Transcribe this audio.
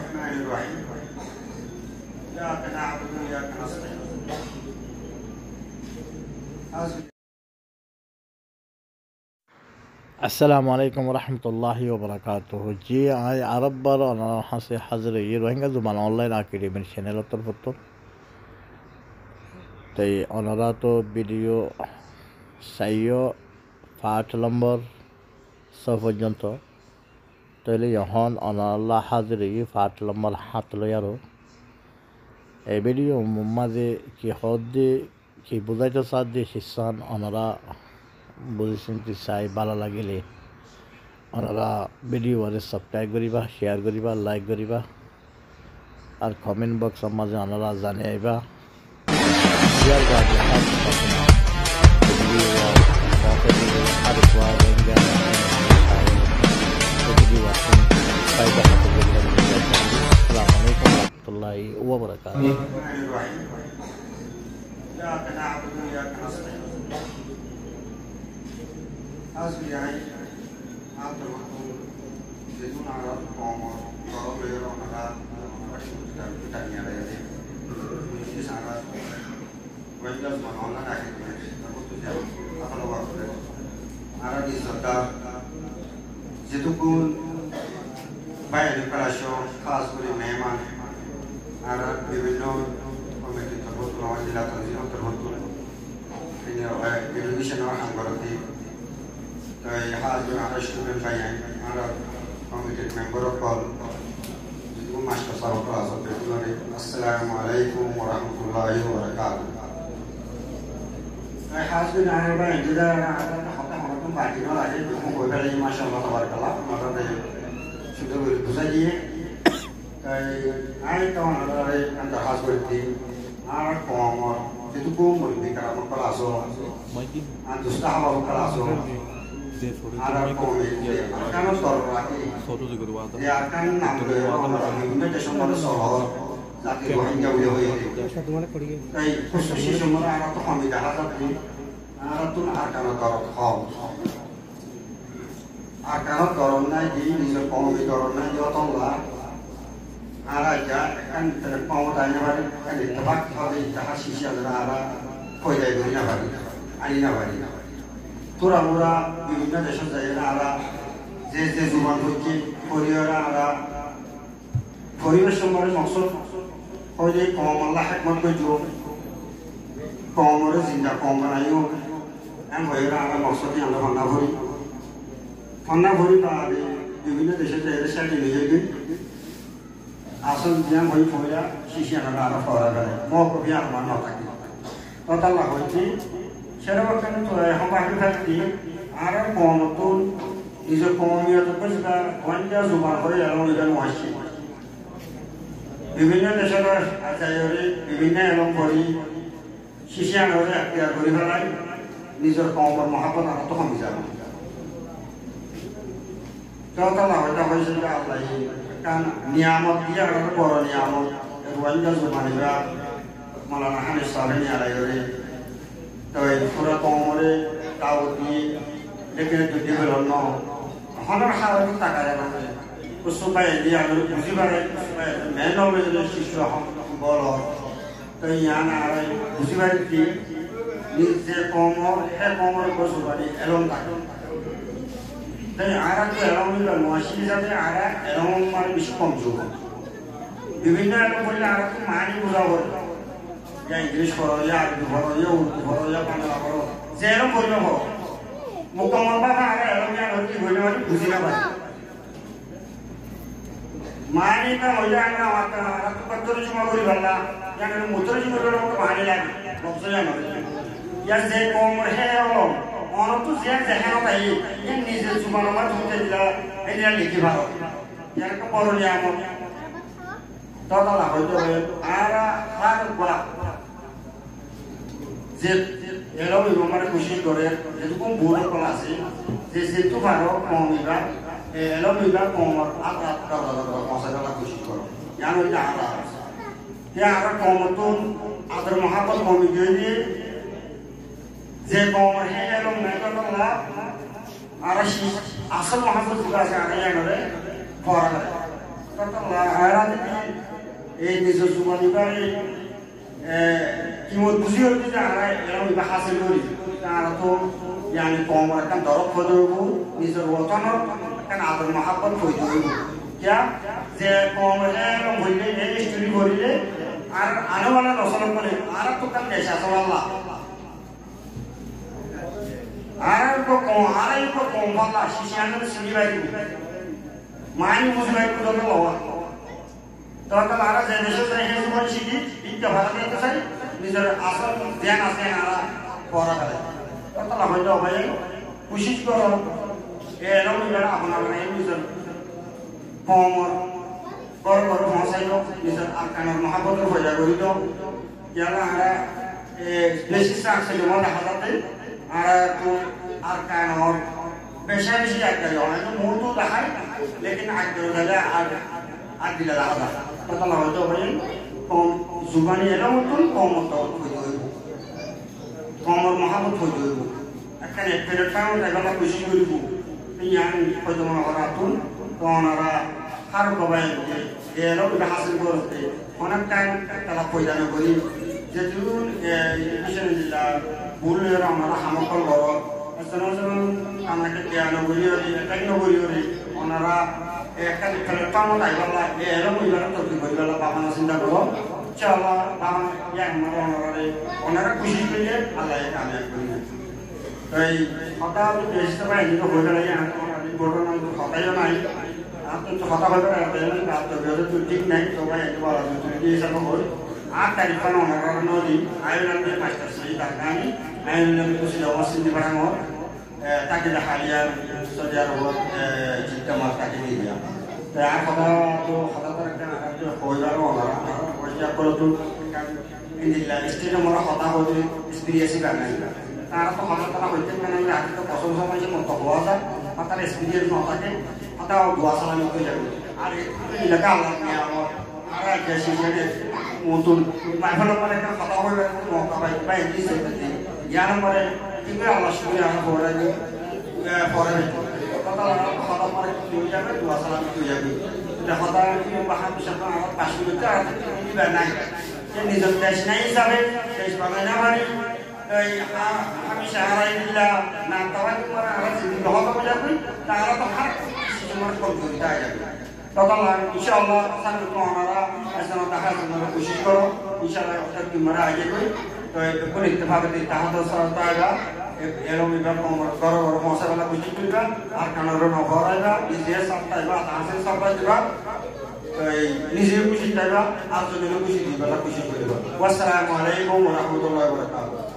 الرحمن الرحيم إياك نعبد وإياك نستعين আসসালামু আলাইকুম রহমতুল্লাহি ওবরাকাতুহ। জি আরব্বার হাসি হাজরে রোহিঙ্গা জুমান অনলাইন একাডেমির চ্যানেল তরফত তাই ওনারা তো ভিডিও চাইও 5 নম্বর 6 পর্যন্ত তাইলে এখন অনাল্লা হাজরে 5 নম্বর হাত লই আরো এই ভিডিও মাঝে কি হদ্দে কি বুঝাইতে চার দিয়ে শিক্ষান ওনারা বুঝেছেন কি চাই ভালো লাগিলে ওনারা ভিডিও সাবস্ক্রাইব করিবা, শেয়ার করিবা, লাইক করিবা আর কমেন্ট বক্সের মাঝে ওনারা জানাইবা যেটুকুন বাইরে প্রাশো খাস করে মেহমান আর বিভিন্ন কমিটি তরফ জেলা তঞ্জিল তরফ টেলিভিশন সাংবাদিক তাই হাজ আর স্টুডেন্ট ভাই আর কমিটির মেম্বার কল যেটুকু মাস্টার সাহেব ক্লাস হবে আসসালামু আলাইকুম ওয়া রাহমাতুল্লাহি ওয়া বারাকাতুহু হাজ বিন আর ভাই যেটা বাকি না লাগে বই ফেলে মাশাআল্লাহ তাবারাকাল্লাহ আমাদের শুধু বুঝাই দিয়ে তাই আই কারণ আরে আমরা হাজ করতে আর কম যেটুকু মনে করা আমার ক্লাস আর দুসরা হাওয়া ক্লাস আর কমে কেন সরকারি যে আকান নাম বিভিন্ন দেশের মধ্যে শহর যাতে রোহিঙ্গা হয়ে তাই খুশি সময় আর তো কমে দেখা যাচ্ছে আর তো আর কেন তরফ হও আর কেন তরফ নাই যে নিজের কমে তরফ নাই যতলা আর যা kan pengawatnya bari kan ditebak hari tahap sisi adalah koi dari dunia bari alina bari tura-tura বিভিন্ন দেশের জায়গা আরা যে জুবান হচ্ছে পরিবার আরা পরিবার সম্পর্কে মকসদ হয় যে কম আল্লাহ হিকমত কই দিও কমরে জিন্দা কম বানাইও এম হইরা আরা মকসদে আমরা ফান্না ভরি পাবে বিভিন্ন দেশের জায়গা সাথে নিয়ে গই আসল দিয়াম হই পয়লা শিশিয়ানা আরা ফরা করে মকবি আমার না থাকে ততাল্লাহ হইছে সেরকম তো এখন বাকি থাকতে আর কমতুন নিজের কমিয়ত পয়সা ওয়ানটা জুমা করে এমন এজন মহাসি বিভিন্ন দেশের আচার্যরে বিভিন্ন এলম করি শিশিয়ানরে এখতিয়ার করে ফেলাই নিজের কমর মহাপত আনত কমি যাবে ততাল্লাহ হইতা হয়েছে আল্লাহ কারণ নিয়ামত দিয়ে আর বড় নিয়ামত ওয়ানটা জুমা নিবা মালানা হানিস সাহেব আলাইরে তো পুরা কমরে দাওতি দেখে যদি হলো ন হনার হাওয়া টাকা যাবে উসবাই দিয়া বুঝিবারে মেনলে যে শিশু বল তো ইয়ানা আর বুঝিবারে কি নিজে কমর হে কমর বসবানি এলন থাকে তাই আরা তো এলন নশি যাবে আরা এলন মানে বেশি কম যোগ বিভিন্ন এলন বললে আরা তো মানি বুঝাবো या इंग्लिश करो या अरबी करो या उर्दू करो या बांग्ला करो जेरो बोलनो हो मुकम्मल बाबा आरे एलोमिया होती बोलने वाली खुशी ना बात मानी का होया ना आता आरा तो पत्तर जुमा बोली भल्ला या ने मुतर जुमा बोलो तो मानी लागे बक्सो या न या जे कम है ओ ono तो जे जहां होता है ये निजे जुमा नमा होते दिला एलिया लिखि भारो या को बरो नियम तो ला होतो आरा आरा बड़ा যে এরাও মানে খুশি করে যেটুকু বুড়ো কল আছে যে যেটু ভালো কমিবা এরাও মিবা কমর মশালা খুশি করো জানো এটা আরা তে আরা কমতুন আদর মহাবত কমি দিয়ে যে কমর হে এরাও মেকলা আরা আসল মহাবত আছে আরা জানো রে পড়া Era ini sesuatu kali kimut busi itu jangan era kita hasil dulu jangan tuh yang komor kan dorok fotoku misal wotano kan atur mahabbat fotoku ya je komornya orang boleh istri boleh anak mana dosan boleh anak tuh kan desa sawallah anak itu komfalla sisian itu sendiri main musuh itu dulu lawa total arah jadi sesuatu yang semua sih itu bahasa itu saja misal asal dia asal arah orang kali total apa itu apa ya khusus kalau orang juga apa namanya misal komor baru masa itu misal arkanar mahabbat itu jago itu jangan ada basic saja cuma dah hati ada tu arkanar basic saja orang itu mutu dah hay, lekin ada ada adil ada total apa itu apa ya zubani elam itu komor tahu komor mahabbat itu akan penerbangan dalam khusus itu yang pada orang itu orang harus kebayang dia udah hasil berarti orang kan kalau pojana beri jadi bismillah boleh orang malah hamakal bawa sekarang anak kita anak beri orang kan penerbangan dalam dia mau ibarat tu ibarat papan sinda bawa cala papan yang orang khusus punya Allah yang kami punya jadi kata tu sesuatu yang itu boleh yang bodoh nanti kata yang lain आपने तो खाता बता रहा है ना आप तो जरूर तो ठीक नहीं तो भाई ये वाला तो ये सब हो आप तारीफ करना होगा ना दी आयोजन में मास्टर सही करनी आयोजन में कुछ लोग सिंधी बना हो ताकि दहालिया सजा हो जितना मात्रा के लिए तो आप खाता तरह का जो हो जा रहा होगा और जब कोई तो इंदिला स्टेट में मोरा खाता हो तो एक्सपीरियंस ही करना है तारा तो खाता तरह होते हैं मैंने आज तो पसंद समझ में तो हुआ था खाता एक्सपीरियंस ना होता है atau dua salam itu jadi ada ilegal ya ada jadi jadi untuk macam mereka kata orang mau apa baik di sini yang mereka tinggal Allah subhanahu wa taala kata mereka itu jadi dua salam itu jadi sudah kata ini bahkan bisa orang pasti itu ini banyak jadi destinasi sampai sebagainya mari kami sehari ini lah nantawan mereka sini kalau kamu jadi tak ada hak semua konflik aja. Total insyaallah sambil mengarah asal tahap menurut khusus koro insyaallah kita dimana aja tu. तो कुल इत्तेफाक देता है तो सरता है yellow में भी कॉमर करो और मौसम वाला कुछ भी का आर्काना रो ना हो रहा है इसे सबता है बात आंसर सब है तो निजे कुछ ही है आप तो कुछ ही वाला कुछ ही वस्सलामु अलैकुम व रहमतुल्लाहि व बरकातहू।